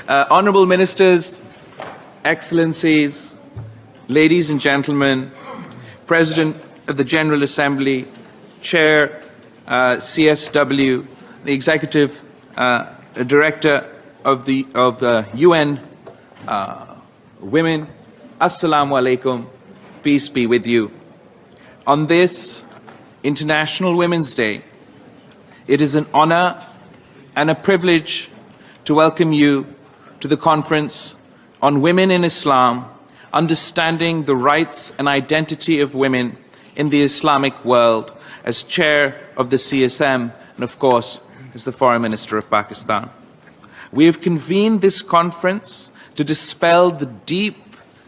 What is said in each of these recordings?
Honourable Ministers, Excellencies, ladies and gentlemen, President of the General Assembly, Chair CSW, the Executive Director of the UN Women, Assalamu alaikum, peace be with you. On this International Women's Day, it is an honour and a privilege to welcome you to the Conference on Women in Islam, Understanding the Rights and Identity of Women in the Islamic World, as Chair of the CSM and, of course, as the Foreign Minister of Pakistan. We have convened this conference to dispel the deep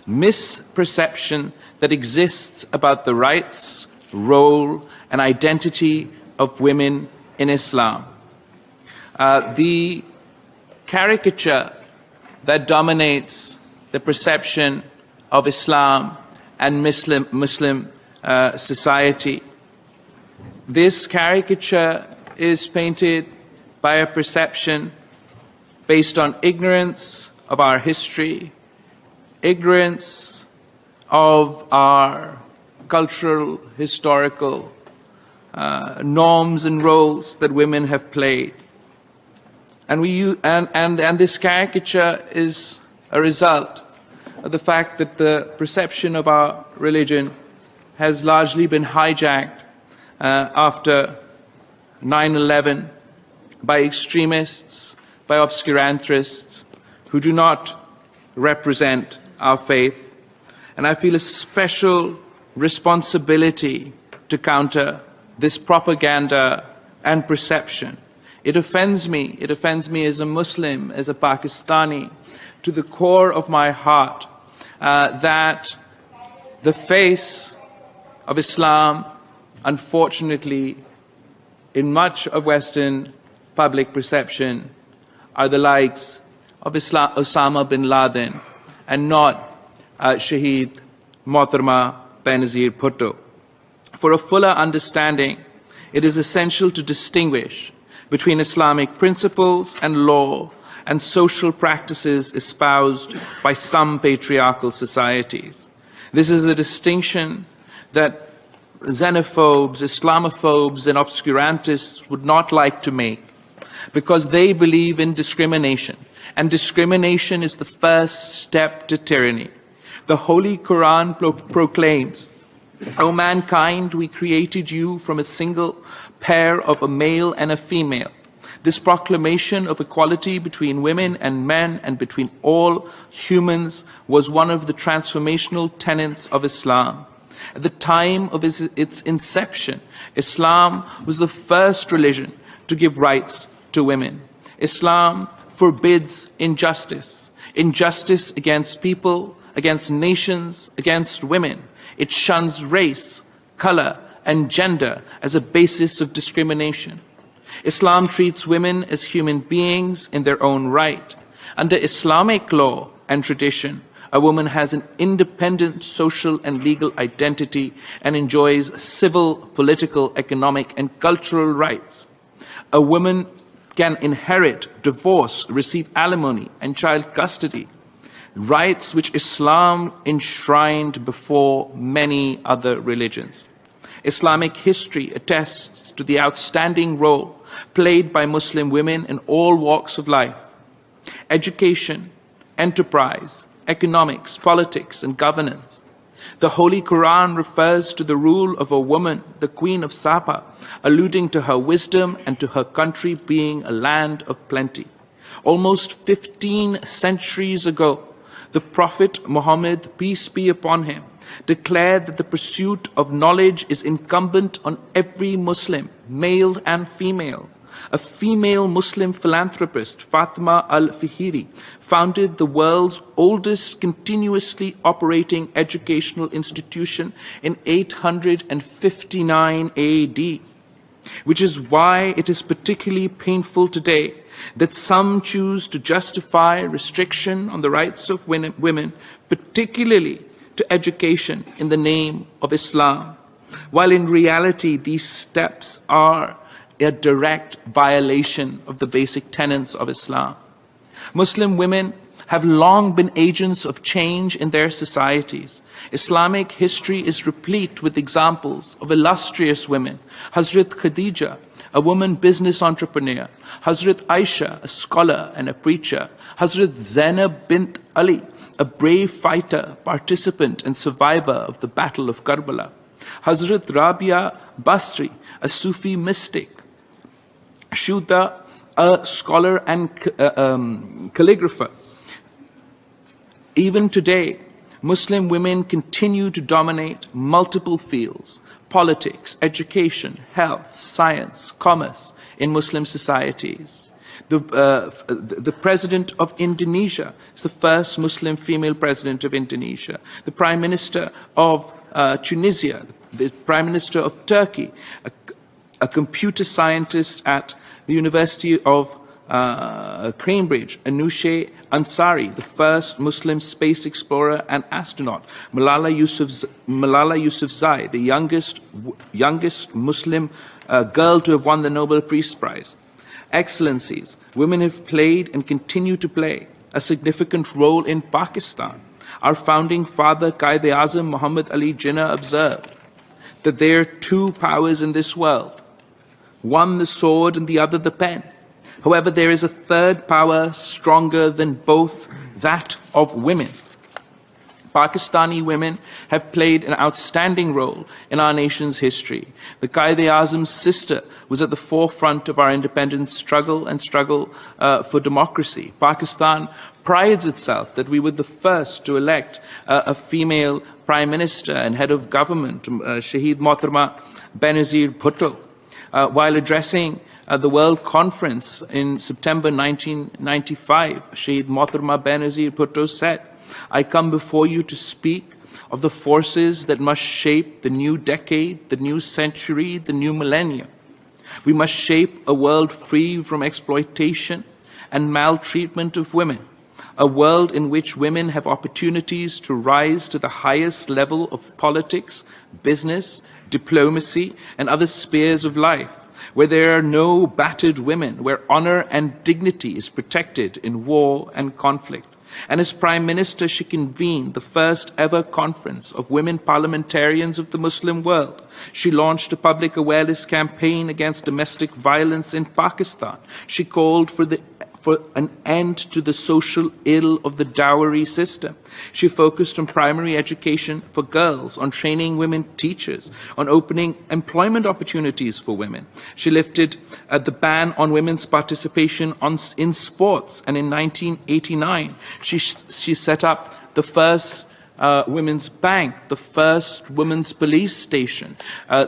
misperception that exists about the rights, role, and identity of women in Islam. The caricature that dominates the perception of Islam and Muslim society. This caricature is painted by a perception based on ignorance of our history, ignorance of our cultural, historical norms and roles that women have played. And this caricature is a result of the fact that the perception of our religion has largely been hijacked after 9/11 by extremists, by obscurantists who do not represent our faith. And I feel a special responsibility to counter this propaganda and perception. It offends me as a Muslim, as a Pakistani, to the core of my heart, that the face of Islam, unfortunately, in much of Western public perception, are the likes of Osama bin Laden and not Shaheed Mohtarma Benazir Bhutto. For a fuller understanding, it is essential to distinguish between Islamic principles and law and social practices espoused by some patriarchal societies. This is a distinction that xenophobes, Islamophobes, and obscurantists would not like to make, because they believe in discrimination, and discrimination is the first step to tyranny. The Holy Quran proclaims, "O mankind, we created you from a single pair of a male and a female." This proclamation of equality between women and men and between all humans was one of the transformational tenets of Islam. At the time of its inception, Islam was the first religion to give rights to women. Islam forbids injustice, injustice against people, against nations, against women. It shuns race, color, and gender as a basis of discrimination. Islam treats women as human beings in their own right. Under Islamic law and tradition, a woman has an independent social and legal identity and enjoys civil, political, economic, and cultural rights. A woman can inherit, divorce, receive alimony, and child custody, rights which Islam enshrined before many other religions. Islamic history attests to the outstanding role played by Muslim women in all walks of life. Education, enterprise, economics, politics, and governance. The Holy Quran refers to the rule of a woman, the Queen of Saba, alluding to her wisdom and to her country being a land of plenty. Almost 15 centuries ago, the Prophet Muhammad, peace be upon him, declared that the pursuit of knowledge is incumbent on every Muslim, male and female. A female Muslim philanthropist, Fatima al-Fihiri, founded the world's oldest continuously operating educational institution in 859 AD, which is why it is particularly painful today that some choose to justify restriction on the rights of women, particularly to education, in the name of Islam, while in reality these steps are a direct violation of the basic tenets of Islam. Muslim women have long been agents of change in their societies. Islamic history is replete with examples of illustrious women. Hazrat Khadija, a woman business entrepreneur. Hazrat Aisha, a scholar and a preacher. Hazrat Zainab bint Ali, a brave fighter, participant and survivor of the Battle of Karbala. Hazrat Rabia Basri, a Sufi mystic. Shuda, a scholar and calligrapher. Even today, Muslim women continue to dominate multiple fields: politics, education, health, science, commerce in Muslim societies. The president of Indonesia is the first Muslim female president of Indonesia. The prime minister of Tunisia, the prime minister of Turkey, a computer scientist at the University of Cambridge, Anousheh Ansari, the first Muslim space explorer and astronaut. Malala Yousafzai, the youngest Muslim girl to have won the Nobel Peace Prize. Excellencies, women have played and continue to play a significant role in Pakistan. Our founding father, Quaid-e-Azam Muhammad Ali Jinnah, observed that there are two powers in this world, one the sword and the other the pen. However, there is a third power stronger than both, that of women. Pakistani women have played an outstanding role in our nation's history. The Quaid-e-Azam's sister was at the forefront of our independence struggle and struggle for democracy. Pakistan prides itself that we were the first to elect a female prime minister and head of government, Shahid Mohtarma Benazir Bhutto. While addressing the World Conference in September 1995, Shahid Mohtarma Benazir Bhutto said, "I come before you to speak of the forces that must shape the new decade, the new century, the new millennium. We must shape a world free from exploitation and maltreatment of women, a world in which women have opportunities to rise to the highest level of politics, business, diplomacy, and other spheres of life, where there are no battered women, where honor and dignity is protected in war and conflict." And as Prime Minister, she convened the first ever conference of women parliamentarians of the Muslim world. She launched a public awareness campaign against domestic violence in Pakistan. She called for an end to the social ill of the dowry system. She focused on primary education for girls, on training women teachers, on opening employment opportunities for women. She lifted the ban on women's participation in sports, and in 1989, she set up the first women's bank, the first women's police station,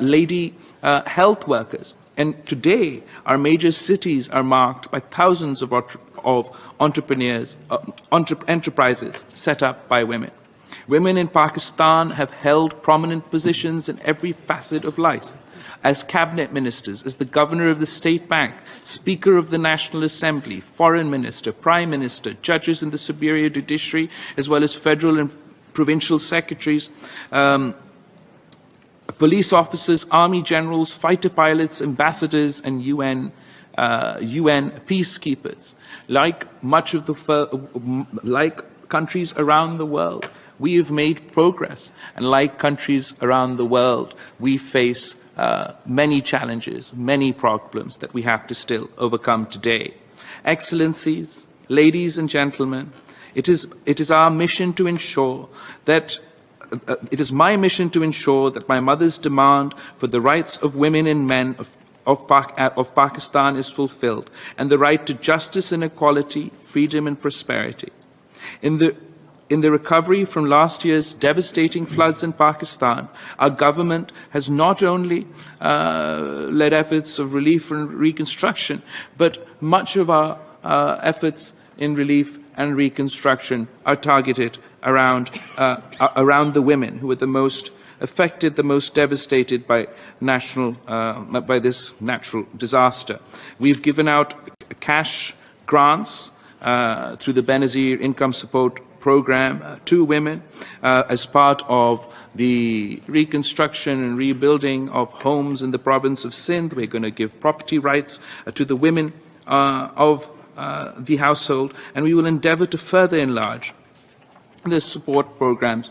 lady health workers. And today, our major cities are marked by thousands of enterprises set up by women. Women in Pakistan have held prominent positions in every facet of life. As cabinet ministers, as the governor of the state bank, speaker of the National Assembly, foreign minister, prime minister, judges in the superior judiciary, as well as federal and provincial secretaries, police officers, army generals, fighter pilots, ambassadors, and UN peacekeepers. Like countries around the world, we have made progress, and like countries around the world, we face many challenges, many problems that we have to still overcome today. Excellencies, ladies and gentlemen, it is our mission to ensure that it is my mission to ensure that my mother's demand for the rights of women and men of Pakistan is fulfilled, and the right to justice and equality, freedom and prosperity. In the recovery from last year's devastating floods in Pakistan, our government has not only led efforts of relief and reconstruction, but much of our efforts in relief and reconstruction are targeted around the women who are the most affected, the most devastated by this natural disaster. We've given out cash grants through the Benazir Income Support Program to women as part of the reconstruction and rebuilding of homes in the province of Sindh. We're going to give property rights to the women of the household, and we will endeavour to further enlarge the support programs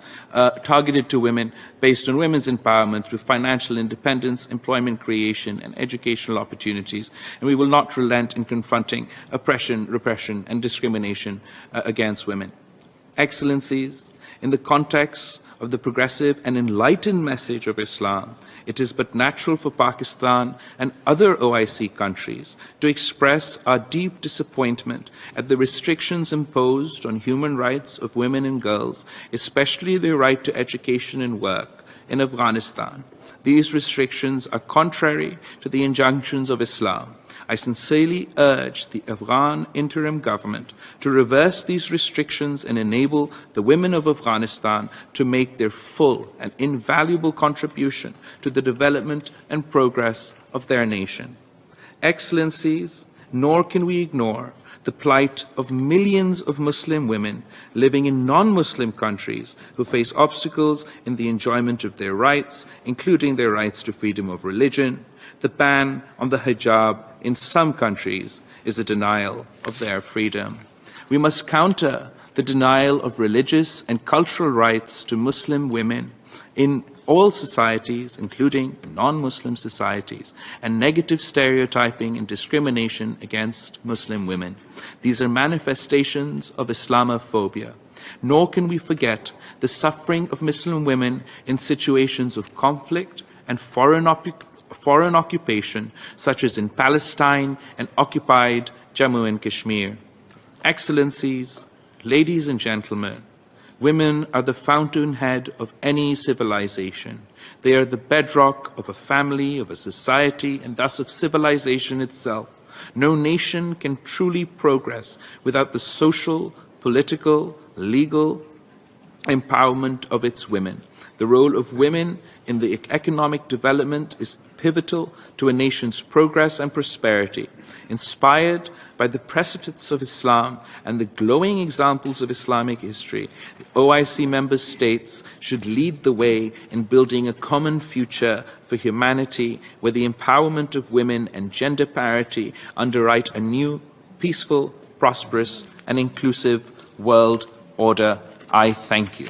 targeted to women based on women's empowerment through financial independence, employment creation and educational opportunities. And we will not relent in confronting oppression, repression and discrimination against women. Excellencies, in the context of the progressive and enlightened message of Islam, it is but natural for Pakistan and other OIC countries to express our deep disappointment at the restrictions imposed on human rights of women and girls, especially their right to education and work in Afghanistan. These restrictions are contrary to the injunctions of Islam. I sincerely urge the Afghan interim government to reverse these restrictions and enable the women of Afghanistan to make their full and invaluable contribution to the development and progress of their nation. Excellencies, nor can we ignore the plight of millions of Muslim women living in non-Muslim countries who face obstacles in the enjoyment of their rights, including their rights to freedom of religion. The ban on the hijab in some countries is a denial of their freedom. We must counter the denial of religious and cultural rights to Muslim women in all societies, including non-Muslim societies, and negative stereotyping and discrimination against Muslim women. These are manifestations of Islamophobia. Nor can we forget the suffering of Muslim women in situations of conflict and foreign occupation, such as in Palestine and occupied Jammu and Kashmir. Excellencies, ladies and gentlemen, women are the fountainhead of any civilization. They are the bedrock of a family, of a society, and thus of civilization itself. No nation can truly progress without the social, political, legal empowerment of its women. The role of women in the economic development is pivotal to a nation's progress and prosperity. Inspired by the precepts of Islam and the glowing examples of Islamic history, the OIC member states should lead the way in building a common future for humanity where the empowerment of women and gender parity underwrite a new, peaceful, prosperous and inclusive world order. I thank you.